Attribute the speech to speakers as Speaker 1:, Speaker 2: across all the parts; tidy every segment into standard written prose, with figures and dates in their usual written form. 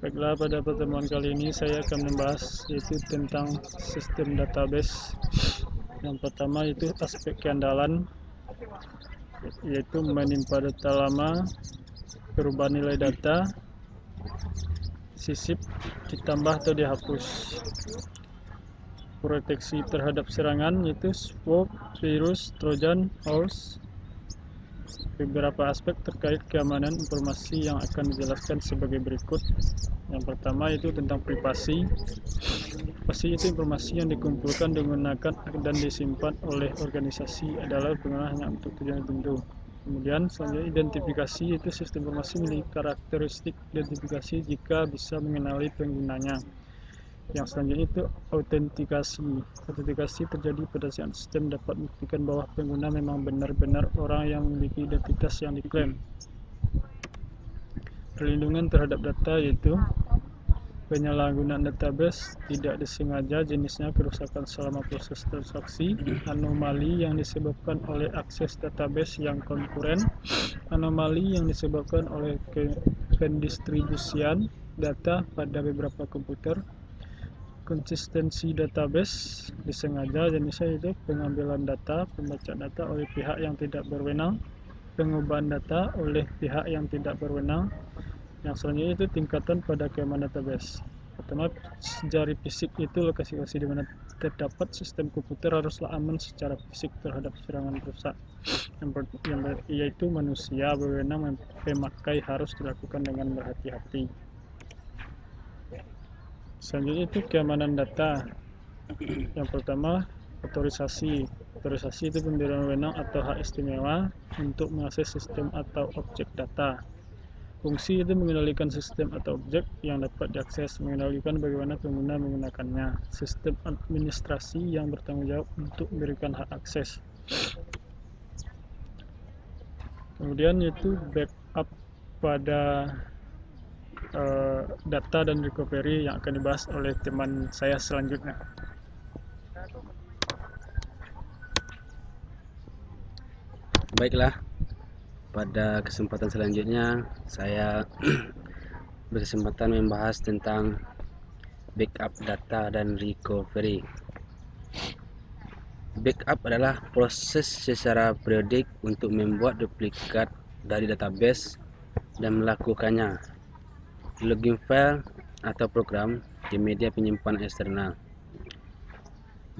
Speaker 1: Baiklah, pada pertemuan kali ini saya akan membahas yaitu tentang sistem database. Yang pertama itu aspek keandalan, yaitu menimpa data lama, perubahan nilai data, sisip, ditambah atau dihapus. Proteksi terhadap serangan yaitu swap, virus, trojan, horse. Beberapa aspek terkait keamanan informasi yang akan dijelaskan sebagai berikut. Yang pertama itu tentang privasi. Privasi itu informasi yang dikumpulkan, digunakan dan disimpan oleh organisasi adalah berguna hanya untuk tujuan tertentu. Kemudian selanjutnya identifikasi, itu sistem informasi memiliki karakteristik identifikasi jika bisa mengenali penggunanya. Yang selanjutnya itu autentikasi. Autentikasi terjadi pada saat sistem dapat membuktikan bahwa pengguna memang benar-benar orang yang memiliki identitas yang diklaim. Perlindungan terhadap data yaitu penyalahgunaan database tidak disengaja, jenisnya kerusakan selama proses transaksi, anomali yang disebabkan oleh akses database yang konkuren, anomali yang disebabkan oleh pendistribusian data pada beberapa komputer, konsistensi database disengaja, jenisnya itu pengambilan data, pembacaan data oleh pihak yang tidak berwenang, pengubahan data oleh pihak yang tidak berwenang. Yang selanjutnya itu tingkatan pada keamanan database. Pertama, jari fisik itu lokasi-lokasi di mana terdapat sistem komputer haruslah aman secara fisik terhadap serangan rusak. Yaitu manusia berwenang memakai harus dilakukan dengan berhati-hati. Selanjutnya itu keamanan data. Yang pertama, otorisasi. Otorisasi itu pemberian wewenang atau hak istimewa untuk mengakses sistem atau objek data. Fungsi itu mengendalikan sistem atau objek yang dapat diakses, mengendalikan bagaimana pengguna menggunakannya. Sistem administrasi yang bertanggung jawab untuk memberikan hak akses. Kemudian yaitu backup pada data dan recovery yang akan dibahas oleh teman saya selanjutnya.
Speaker 2: Baiklah, pada kesempatan selanjutnya saya berkesempatan membahas tentang backup data dan recovery. Backup adalah proses secara periodik untuk membuat duplikat dari database dan melakukannya logging file atau program di media penyimpanan eksternal.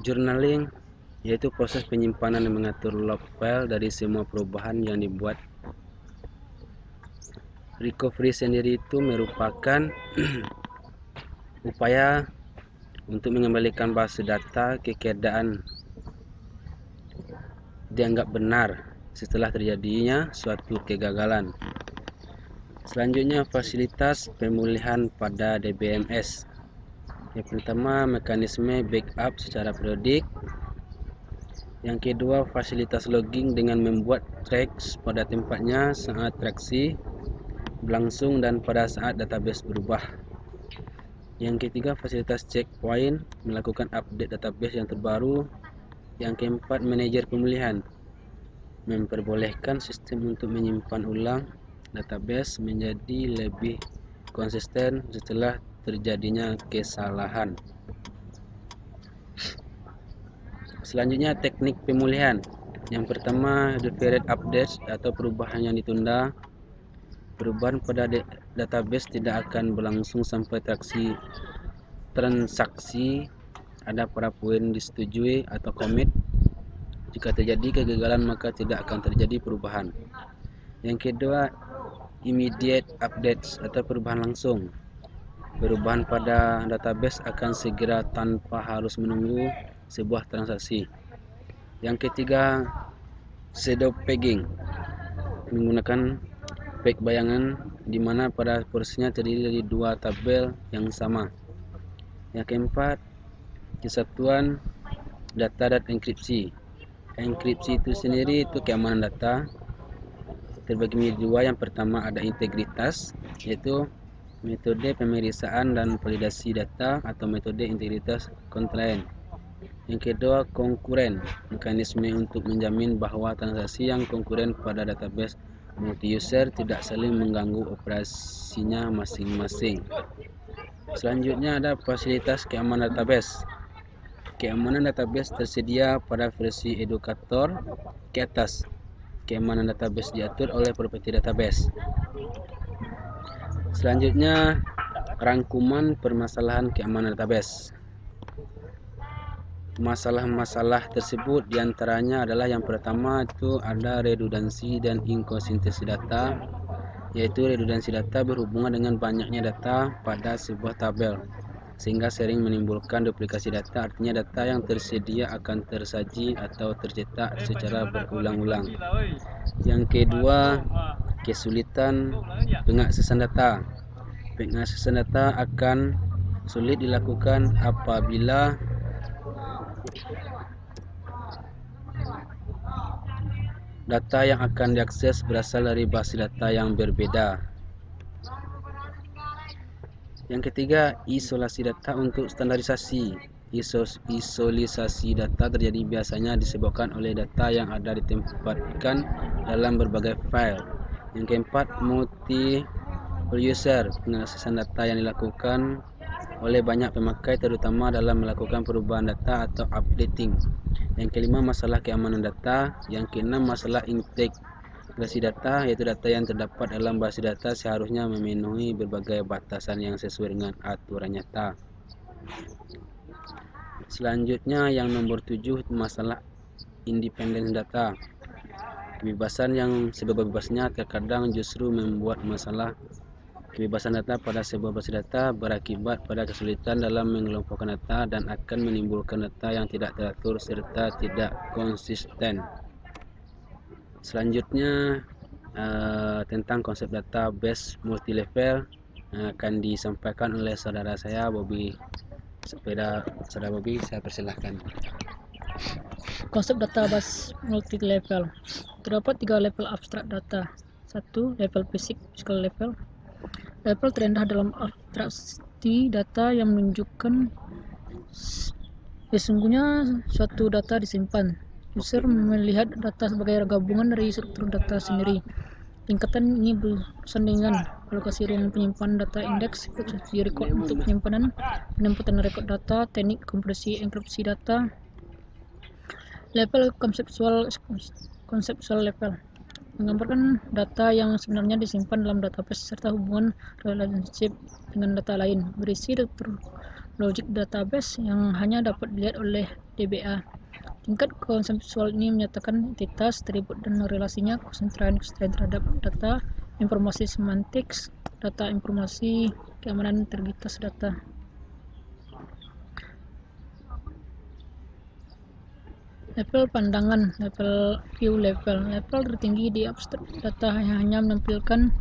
Speaker 2: Journaling yaitu proses penyimpanan yang mengatur log file dari semua perubahan yang dibuat. Recovery sendiri itu merupakan upaya untuk mengembalikan base data ke keadaan dianggap benar setelah terjadinya suatu kegagalan. Selanjutnya, fasilitas pemulihan pada DBMS. Yang pertama, mekanisme backup secara periodik. Yang kedua, fasilitas logging dengan membuat tracks pada tempatnya saat transaksi berlangsung dan pada saat database berubah. Yang ketiga, fasilitas checkpoint, melakukan update database yang terbaru. Yang keempat, manajer pemulihan, memperbolehkan sistem untuk menyimpan ulang database menjadi lebih konsisten setelah terjadinya kesalahan. Selanjutnya, teknik pemulihan. Yang pertama, deferred updates atau perubahan yang ditunda. Perubahan pada database tidak akan berlangsung sampai transaksi ada pada poin disetujui atau commit. Jika terjadi kegagalan, maka tidak akan terjadi perubahan. Yang kedua, immediate updates atau perubahan langsung. Perubahan pada database akan segera tanpa harus menunggu sebuah transaksi. Yang ketiga, shadow pegging, menggunakan peg bayangan di mana pada porsinya terdiri dari dua tabel yang sama. Yang keempat, kesatuan data dan enkripsi. Enkripsi itu sendiri itu keamanan data terbagi menjadi dua. Yang pertama ada integritas, yaitu metode pemeriksaan dan validasi data atau metode integritas compliance. Yang kedua, konkuren, mekanisme untuk menjamin bahwa transaksi yang konkuren pada database multi-user tidak saling mengganggu operasinya masing-masing. Selanjutnya ada fasilitas keamanan database. Keamanan database tersedia pada versi edukator ke atas. Keamanan database diatur oleh properti database. Selanjutnya, rangkuman permasalahan keamanan database. Masalah-masalah tersebut diantaranya adalah yang pertama itu ada redundansi dan inkonsistensi data, yaitu redundansi data berhubungan dengan banyaknya data pada sebuah tabel, sehingga sering menimbulkan duplikasi data, artinya data yang tersedia akan tersaji atau tercetak secara berulang-ulang. Yang kedua, kesulitan pengaksesan data. Pengaksesan data akan sulit dilakukan apabila data yang akan diakses berasal dari basis data yang berbeda. Yang ketiga, isolasi data untuk standarisasi. Isolasi data terjadi biasanya disebabkan oleh data yang ada ditempatkan dalam berbagai file. Yang keempat, multiple user. Pengaksesan data yang dilakukan oleh banyak pemakai terutama dalam melakukan perubahan data atau updating. Yang kelima, masalah keamanan data. Yang keenam, masalah integrasi data, yaitu data yang terdapat dalam basis data seharusnya memenuhi berbagai batasan yang sesuai dengan aturan nyata. Selanjutnya yang nomor 7, masalah independen data. Kebebasan yang sebebas-bebasnya terkadang justru membuat masalah. Kebebasan data pada sebuah basis data berakibat pada kesulitan dalam mengelompokkan data dan akan menimbulkan data yang tidak teratur serta tidak konsisten. Selanjutnya tentang konsep database multilevel akan disampaikan oleh saudara saya Bobby. Saudara Bobby, saya persilahkan.
Speaker 3: Konsep database multi-level. Terdapat 3 level abstrak data. 1. Level physical level. Level terendah dalam abstraksi data yang menunjukkan sesungguhnya suatu data disimpan. User melihat data sebagai gabungan dari struktur data sendiri. Tingkatan ini berurusan dengan alokasi ruang penyimpanan data, indeks, posisi record untuk penyimpanan, penempatan record data, teknik kompresi enkripsi data. Level konseptual level menggambarkan data yang sebenarnya disimpan dalam database serta hubungan relationship dengan data lain, berisi struktur logik database yang hanya dapat dilihat oleh DBA. Tingkat konseptual ini menyatakan entitas, atribut dan relasinya, konsentrasi terhadap data, informasi semantik, data informasi, keamanan integritas data. Level pandangan, level view level. Level tertinggi di abstrak data yang hanya menampilkan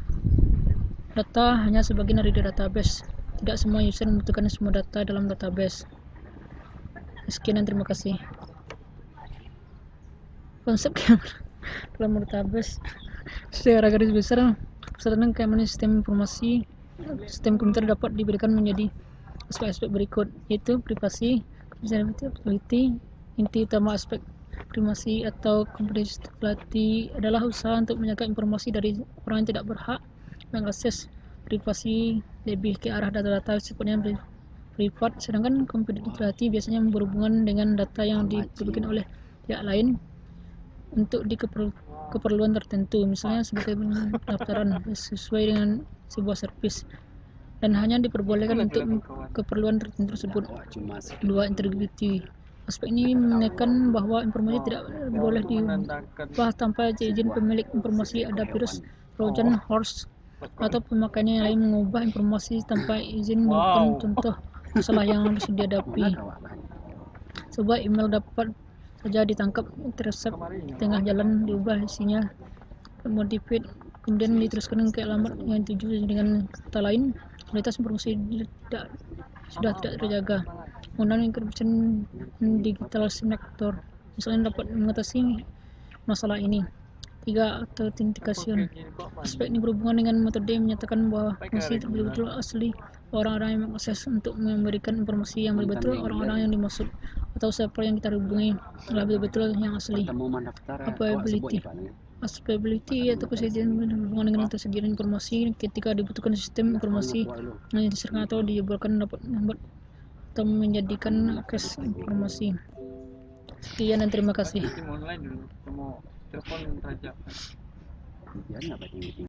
Speaker 3: data hanya sebagian dari database. Tidak semua user membutuhkan semua data dalam database. Sekian dan terima kasih. Konsep dalam database secara garis besar tentang keamanan sistem informasi sistem komputer dapat diberikan menjadi aspek-aspek berikut, yaitu privasi, confidentiality. Inti utama aspek privasi atau confidentiality adalah usaha untuk menjaga informasi dari orang yang tidak berhak mengakses. Privasi lebih ke arah data-data sifatnya privat, sedangkan confidentiality biasanya berhubungan dengan data yang diberikan oleh pihak lain untuk keperluan tertentu, misalnya sebagai pendaftaran sesuai dengan sebuah servis, dan hanya diperbolehkan untuk keperluan tertentu tersebut. 2. Integrity. Aspek ini menekan bahwa informasi tidak boleh diubah tanpa izin pemilik informasi. Ada virus, trojan, horse, atau pemakainya yang lain mengubah informasi tanpa izin merupakan contoh masalah yang harus dihadapi. Sebuah email dapat saja ditangkap, intercept di tengah jalan, diubah isinya, modified, kemudian diteruskan ke alamat yang dituju. Dengan kata lain, kualitas informasi sudah tidak terjaga. Penggunaan encryption digital signature misalnya dapat mengatasi masalah ini. 3. Authentication. Aspek ini berhubungan dengan metode menyatakan bahwa informasi betul-betul asli orang-orang yang mengakses. Untuk memberikan informasi yang betul-betul orang-orang yang dimaksud atau siapa yang kita hubungi adalah betul-betul yang asli. Availability. accessibility atau kesediaan berhubungan dengan tersediaan informasi ketika dibutuhkan sistem informasi yang diserahkan atau dijebolkan dapat membuat atau menjadikan akses informasi. Sekian dan terima kasih.
Speaker 1: Online dulu, mau telepon raja.